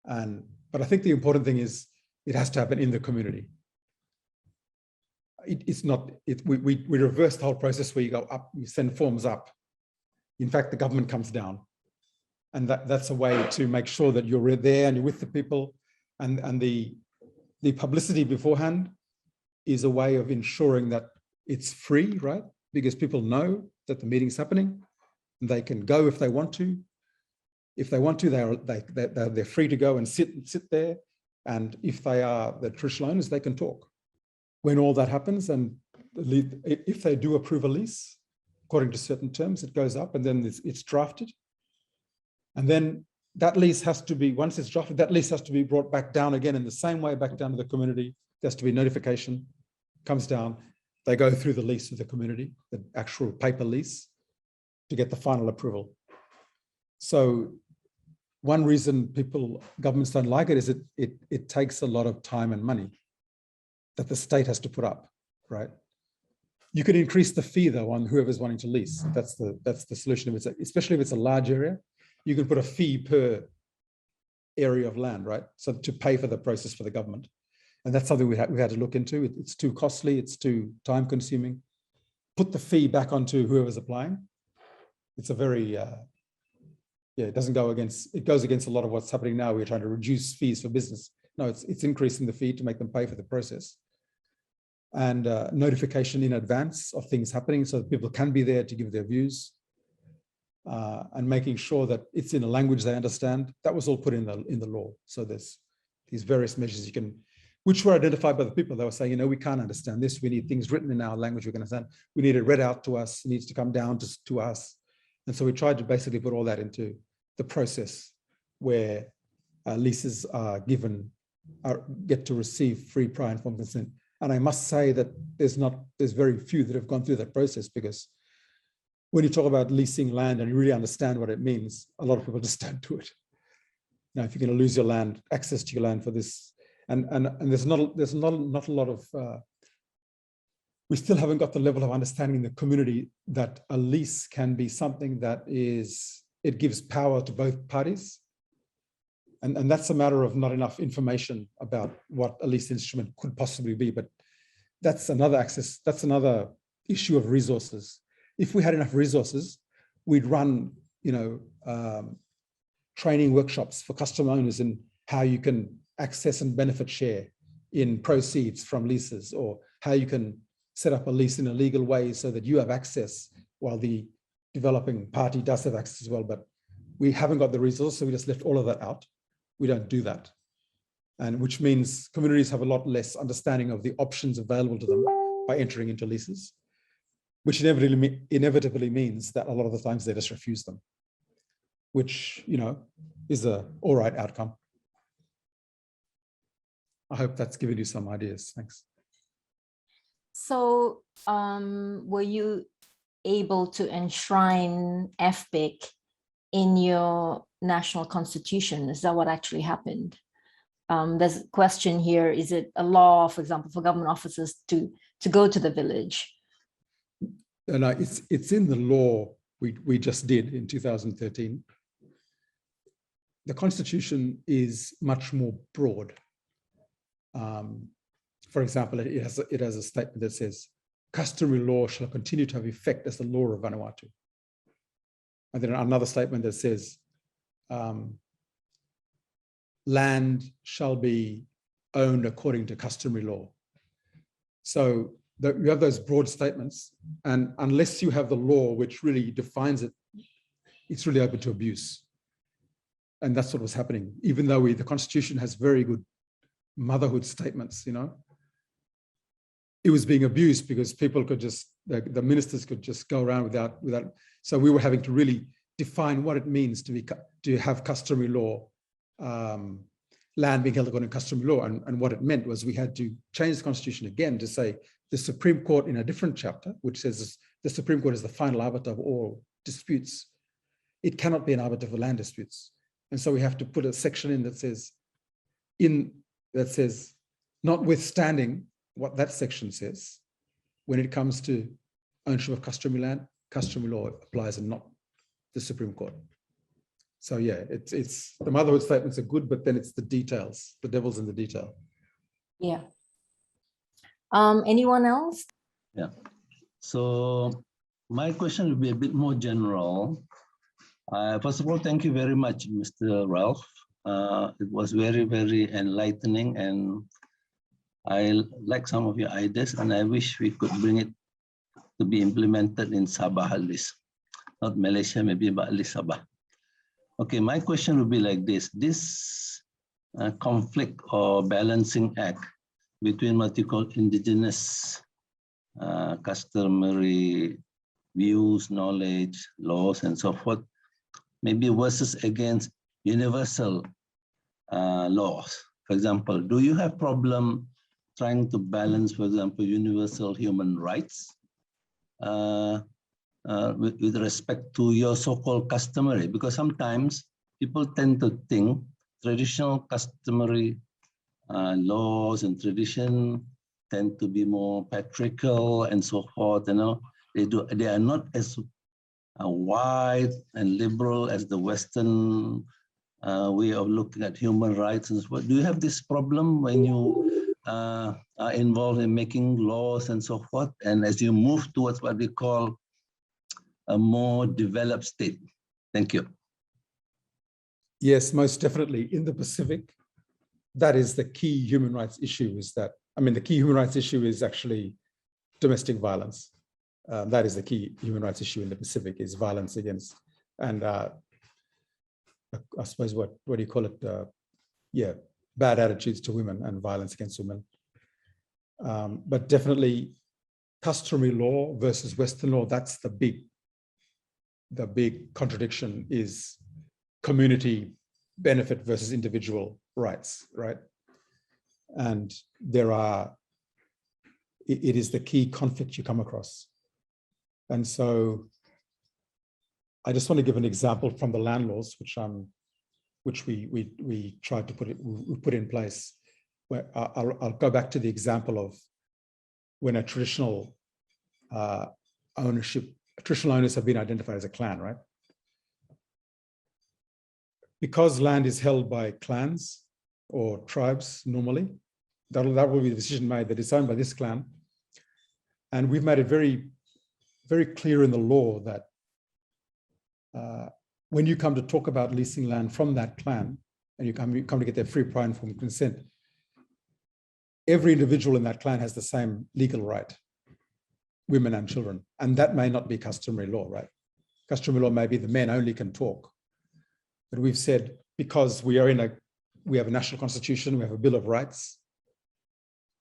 But I think the important thing is it has to happen in the community. We reverse the whole process where you go up, you send forms up. In fact, the government comes down. And that's a way to make sure that you're there and you're with the people. And the publicity beforehand is a way of ensuring that it's free, right? Because people know that the meeting's happening and they can go if they want to. If they want to, they're free to go and sit there. And if they are the traditional owners, they can talk. When all that happens, and if they do approve a lease, according to certain terms, it goes up and then it's drafted. And then that lease has to be, once it's drafted, that lease has to be brought back down again in the same way back down to the community. There has to be notification, comes down. They go through the lease with the community, the actual paper lease, to get the final approval. So one reason governments don't like it is it takes a lot of time and money that the state has to put up, right? You could increase the fee though on whoever's wanting to lease. That's the solution. Especially if it's a large area, you can put a fee per area of land, right? So to pay for the process for the government. And that's something we had to look into. It's too costly, it's too time consuming. Put the fee back onto whoever's applying. It's a very, it goes against a lot of what's happening now. We're trying to reduce fees for business. No, it's increasing the fee to make them pay for the process. And notification in advance of things happening so that people can be there to give their views. And making sure that it's in a language they understand. That was all put in the law. So there's these various measures which were identified by the people. They were saying, we can't understand this. We need things written in our language we can understand. We need it read out to us. It needs to come down to us. And so we tried to basically put all that into the process where leases are get to receive free prior informed consent. And I must say that there's very few that have gone through that process, because when you talk about leasing land and you really understand what it means, a lot of people just don't do it. Now, if you're going to lose your land, access to your land for this, and there's not a lot of, we still haven't got the level of understanding in the community that a lease can be something that it gives power to both parties. And that's a matter of not enough information about what a lease instrument could possibly be, but that's another issue of resources. If we had enough resources, we'd run, training workshops for customer owners in how you can access and benefit share in proceeds from leases, or how you can set up a lease in a legal way so that you have access while the developing party does have access as well. But we haven't got the resources, so we just left all of that out. We don't do that. And which means communities have a lot less understanding of the options available to them by entering into leases, which inevitably means that a lot of the times they just refuse them, which, is a all right outcome. I hope that's given you some ideas. Thanks. So were you able to enshrine FPIC in your national constitution? Is that what actually happened? There's a question here. Is it a law, for example, for government officers to go to the village? No, it's in the law we just did in 2013. The constitution is much more broad. For example, it has a statement that says, customary law shall continue to have effect as the law of Vanuatu. And then another statement that says, land shall be owned according to customary law. So you have those broad statements, and unless you have the law which really defines it, it's really open to abuse. And that's what was happening. Even though the constitution has very good motherhood statements, it was being abused because people could just, the ministers could just go around without. So we were having to really define what it means to have customary law, land being held according to customary law. And what it meant was we had to change the constitution again to say the Supreme Court in a different chapter, which says the Supreme Court is the final arbiter of all disputes. It cannot be an arbiter for land disputes. And so we have to put a section in that says, notwithstanding what that section says, when it comes to ownership of customary land, customary law applies and not the Supreme Court. So yeah, it's the motherhood statements are good, but then it's the details, the devil's in the detail. Yeah. Anyone else? Yeah. So my question will be a bit more general. First of all, thank you very much, Mr. Ralph. It was very, very enlightening, and I like some of your ideas, and I wish we could bring it to be implemented in Sabah at least. Not Malaysia, maybe, but at least Sabah. Okay, my question would be like this. This conflict or balancing act between what you call indigenous customary views, knowledge, laws, and so forth, maybe versus against universal laws. For example, do you have problem trying to balance, for example, universal human rights with respect to your so-called customary? Because sometimes people tend to think traditional customary laws and tradition tend to be more patriarchal and so forth. You know, they are not as wide and liberal as the Western way of looking at human rights and so forth. Do you have this problem when you are involved in making laws and so forth, and as you move towards what we call a more developed state? Thank you. Yes, most definitely. In the Pacific, that is the key human rights issue, is that, I mean, the key human rights issue is actually domestic violence. That is the key human rights issue in the Pacific, is violence against, and I suppose what do you call it? Yeah, bad attitudes to women and violence against women. But definitely customary law versus Western law, that's the big contradiction, is community benefit versus individual rights, right? And it is the key conflict you come across. And so I just want to give an example from the land laws, which we tried to put in place. Where I'll go back to the example of when a traditional owners have been identified as a clan, right? Because land is held by clans or tribes normally, that will be the decision made that it's owned by this clan. And we've made it very, very clear in the law that when you come to talk about leasing land from that clan, and you come to get their free, prior, and informed consent, every individual in that clan has the same legal right, women and children. And that may not be customary law, right? Customary law may be the men only can talk. But we've said, because we have a national constitution, we have a Bill of Rights,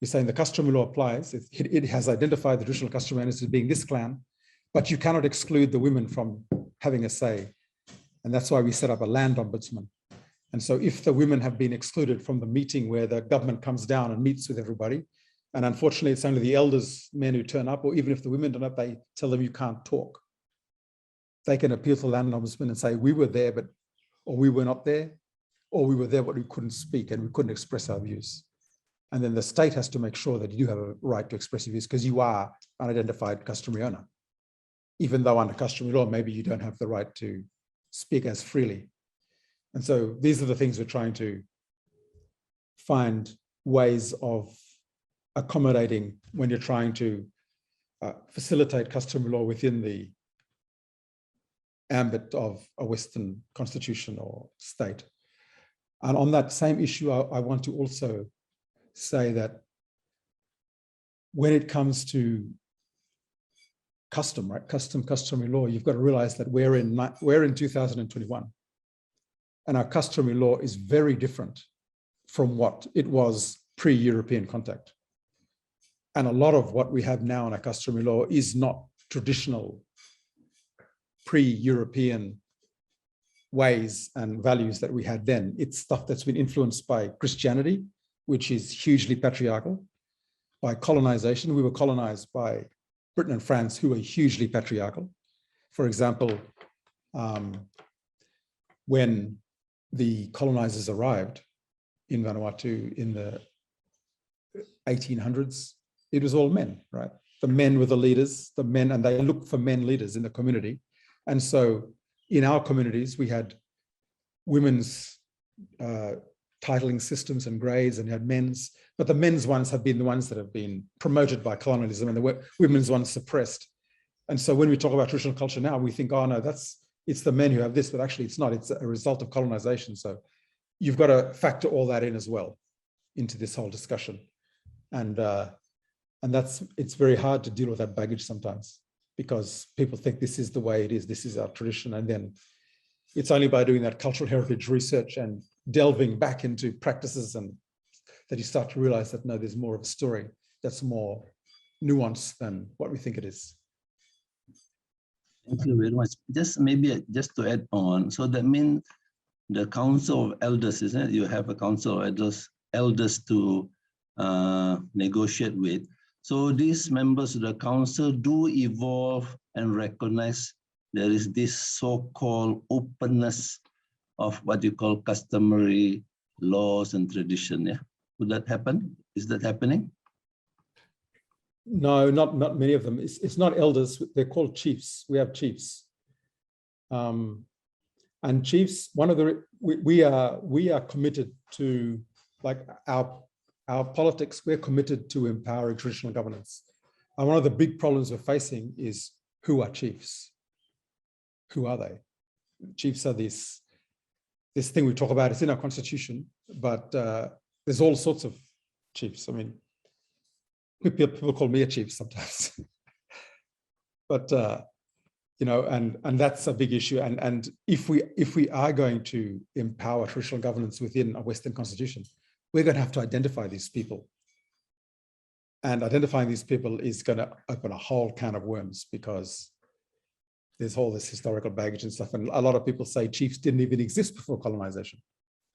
we're saying the customary law applies. It has identified the traditional customary owners as being this clan, but you cannot exclude the women from having a say. And that's why we set up a land ombudsman. And so if the women have been excluded from the meeting where the government comes down and meets with everybody, and unfortunately it's only the elders, men, who turn up, or even if the women turn up, they tell them you can't talk. They can appeal to the land ombudsman and say, we were there, or we were not there, or we were there, but we couldn't speak and we couldn't express our views. And then the state has to make sure that you have a right to express your views because you are an unidentified customary owner. Even though under customary law, maybe you don't have the right to speak as freely. And so these are the things we're trying to find ways of accommodating when you're trying to facilitate customary law within the ambit of a Western constitution or state. And on that same issue, I want to also say that when it comes to custom, right, customary law, you've got to realize that we're in 2021, and our customary law is very different from what it was pre-European contact. And a lot of what we have now in our customary law is not traditional pre-European ways and values that we had then. It's stuff that's been influenced by Christianity, which is hugely patriarchal, by colonization. We were colonized by Britain and France, who were hugely patriarchal. For example, when the colonizers arrived in Vanuatu in the 1800s, it was all men, right? The men were the leaders, the men, and they looked for men leaders in the community. And so in our communities, we had women's titling systems and grades, and you had men's, but the men's ones have been the ones that have been promoted by colonialism, and the women's ones suppressed. And so when we talk about traditional culture now, we think, oh no, it's the men who have this, but actually it's not, it's a result of colonization. So you've got to factor all that in as well into this whole discussion. And it's very hard to deal with that baggage sometimes, because people think this is the way it is, this is our tradition. And then it's only by doing that cultural heritage research and delving back into practices and that you start to realize that, no, there's more of a story that's more nuanced than what we think it is. Thank you very much. Just to add on, so that means the Council of Elders, isn't it? You have a Council of elders to negotiate with. So these members of the council do evolve and recognize there is this so-called openness of what you call customary laws and tradition. Yeah, would that happen? Is that happening? No, not many of them. It's not elders. They're called chiefs. We have chiefs, and chiefs. We are committed to, like, our politics. We're committed to empowering traditional governance. And one of the big problems we're facing is, who are chiefs? Who are they? Chiefs are this thing we talk about. It's in our constitution, but there's all sorts of chiefs. I mean, people call me a chief sometimes, but you know, and that's a big issue. And if we are going to empower traditional governance within a Western constitution, we're going to have to identify these people. And identifying these people is going to open a whole can of worms, because there's all this historical baggage and stuff. And a lot of people say chiefs didn't even exist before colonization,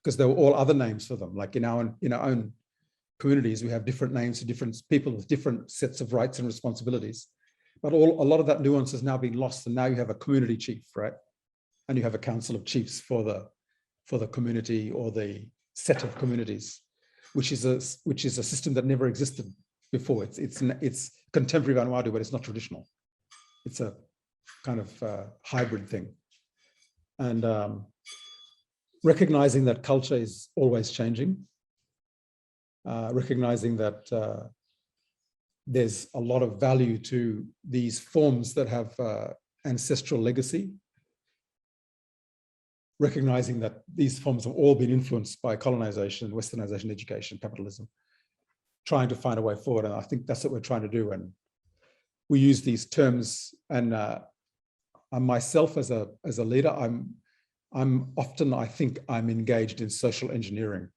because there were all other names for them. Like in our own communities, we have different names for different people with different sets of rights and responsibilities. But a lot of that nuance has now been lost. And now you have a community chief, right? And you have a council of chiefs for the community or the set of communities, which is a system that never existed before. It's contemporary Vanuatu, but it's not traditional. It's a kind of hybrid thing. And recognizing that culture is always changing, recognizing that there's a lot of value to these forms that have ancestral legacy, recognizing that these forms have all been influenced by colonization, westernization, education, capitalism, trying to find a way forward. And I think that's what we're trying to do. And we use these terms, and myself as a leader, I'm often, I think I'm engaged in social engineering,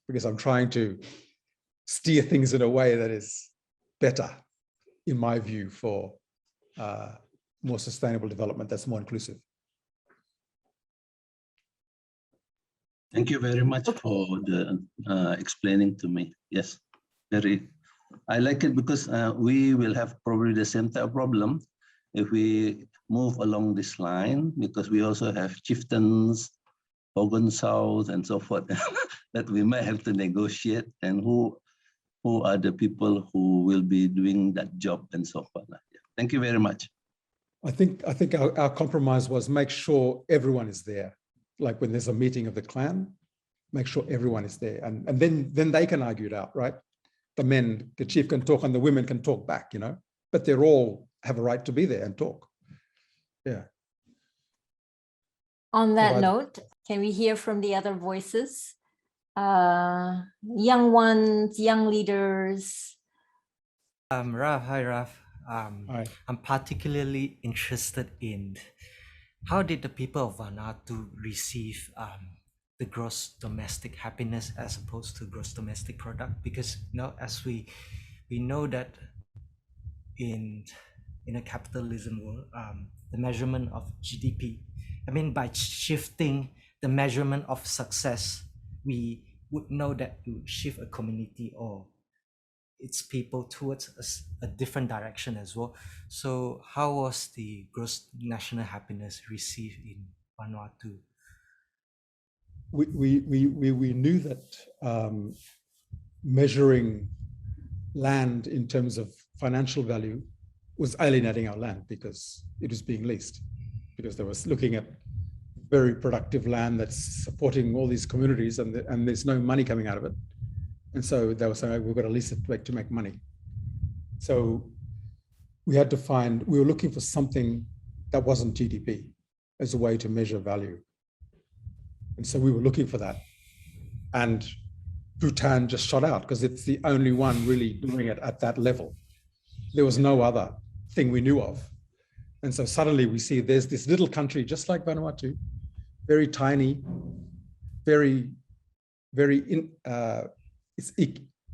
because I'm trying to steer things in a way that is better, in my view, for more sustainable development that's more inclusive. Thank you very much for the explaining to me. Yes, I like it, because we will have probably the same type of problem if we move along this line, because we also have chieftains, Hogan South, and so forth, that we might have to negotiate, and who are the people who will be doing that job and so forth. Yeah. Thank you very much. I think our compromise was make sure everyone is there. Like when there's a meeting of the clan, make sure everyone is there, and then they can argue it out, right? The chief can talk and the women can talk back, you know, but they're all have a right to be there and talk. Yeah. On that note, can we hear from the other voices? Young ones, young leaders. Ralph, hi Ralph. Hi. I'm particularly interested in how did the people of Vanuatu receive the gross domestic happiness as opposed to gross domestic product? Because as we know that in a capitalism world, the measurement of GDP, by shifting the measurement of success, we would know that to shift a community or its people towards a different direction as well. So how was the gross national happiness received in Vanuatu? We knew that measuring land in terms of financial value was alienating our land, because it was being leased, because they was looking at very productive land that's supporting all these communities, and there's no money coming out of it. And so they were saying, we've got to lease it to make money. So we were looking for something that wasn't GDP as a way to measure value. And so we were looking for that. And Bhutan just shot out, because it's the only one really doing it at that level. There was no other thing we knew of. And so suddenly we see there's this little country just like Vanuatu very tiny, very, it's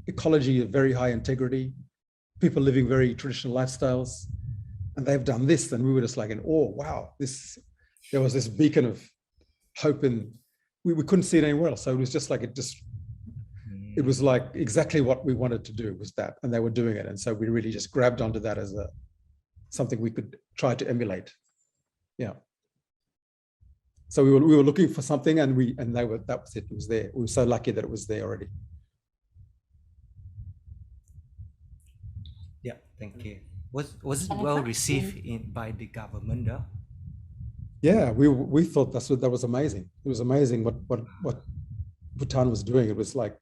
ecology of very high integrity, people living very traditional lifestyles, and they've done this, and we were just like in awe. Wow, there was this beacon of hope, and we couldn't see it anywhere else. So it was just like it was like exactly what we wanted to do was that, and they were doing it, and so we really just grabbed onto that as something we could try to emulate. Yeah. So we were looking for something, and that was it. It was there. We were so lucky that it was there already. Yeah, thank you. Was it well received by the government though? Yeah, we thought that was amazing. It was amazing what Bhutan was doing. It was like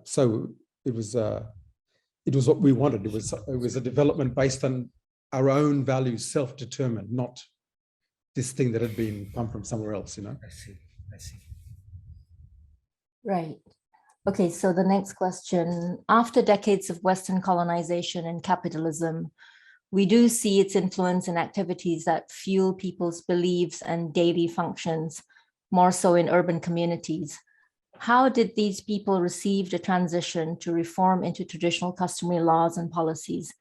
so. It was what we wanted. It was a development based on our own values, self-determined, not this thing that had been come from somewhere else. You know. I see. Right. Okay, so the next question. After decades of Western colonization and capitalism, we do see its influence in activities that fuel people's beliefs and daily functions, more so in urban communities. How did these people receive the transition to reform into traditional customary laws and policies?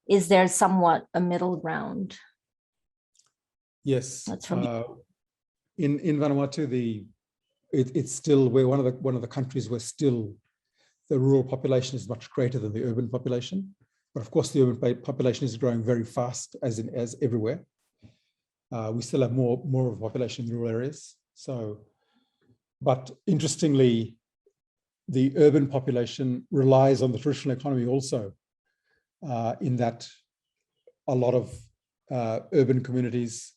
Is there somewhat a middle ground? Yes. That's from in Vanuatu, it's still, we're one of the countries where still the rural population is much greater than the urban population. But of course, the urban population is growing very fast, as everywhere. We still have more of a population in rural areas. So, but interestingly, the urban population relies on the traditional economy also, in that a lot of urban communities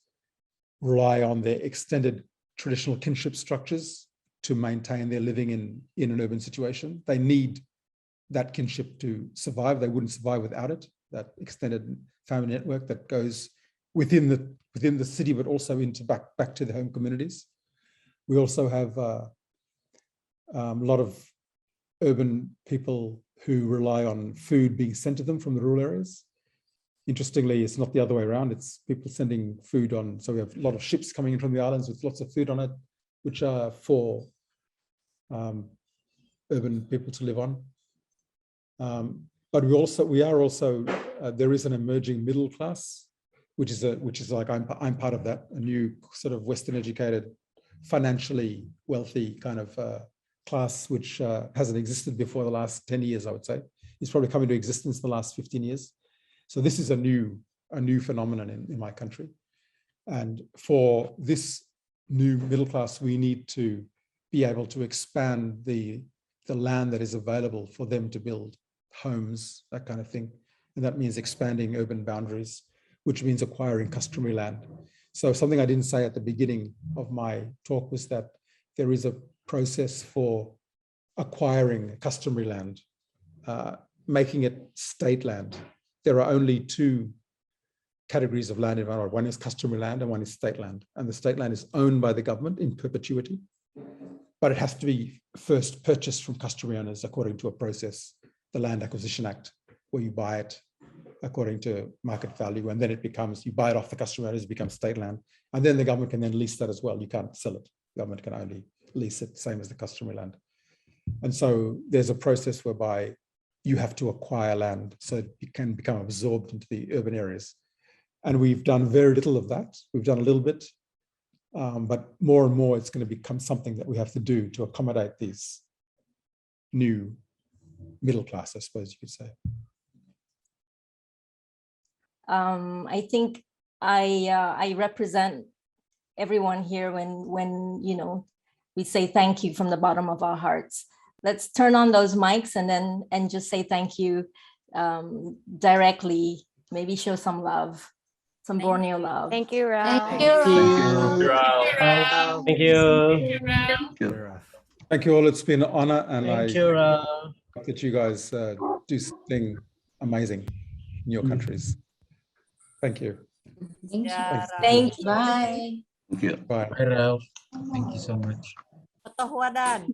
rely on their extended traditional kinship structures to maintain their living in an urban situation. They need that kinship to survive. They wouldn't survive without it, that extended family network that goes within the city, but also into back to the home communities. We also have a lot of urban people who rely on food being sent to them from the rural areas. Interestingly, it's not the other way around. It's people sending food on. So we have a lot of ships coming in from the islands with lots of food on it, which are for urban people to live on. But there is an emerging middle class, which is like I'm part of that, a new sort of Western educated, financially wealthy kind of class, which hasn't existed before the last 10 years, I would say. It's probably come into existence in the last 15 years. So this is a new phenomenon in my country. And for this new middle class, we need to be able to expand the land that is available for them to build homes, that kind of thing. And that means expanding urban boundaries, which means acquiring customary land. So something I didn't say at the beginning of my talk was that there is a process for acquiring customary land, making it state land. There are only two categories of land in Vanuatu. One is customary land and one is state land. And the state land is owned by the government in perpetuity, but it has to be first purchased from customary owners according to a process, the Land Acquisition Act, where you buy it according to market value, and then you buy it off the customary owners, it becomes state land, and then the government can then lease that as well. You can't sell it. The government can only lease it, same as the customary land. And so there's a process whereby you have to acquire land so it can become absorbed into the urban areas. And we've done very little of that. We've done a little bit, but more and more it's going to become something that we have to do to accommodate these new middle class, I suppose you could say. I think I represent everyone here when we say thank you from the bottom of our hearts. Let's turn on those mics and just say thank you directly. Maybe show some love, some Borneo love. Thank you, Ralph. Thank you, Ralph. Thank you. Thank you all. It's been an honor, and Thank you, Ralph. hope that you guys do something amazing in your countries. Thank you. Thank you. Yeah, Thank you. Bye. Thank you. Bye. Bye, Ralph. Thank you so much. Totohuadan.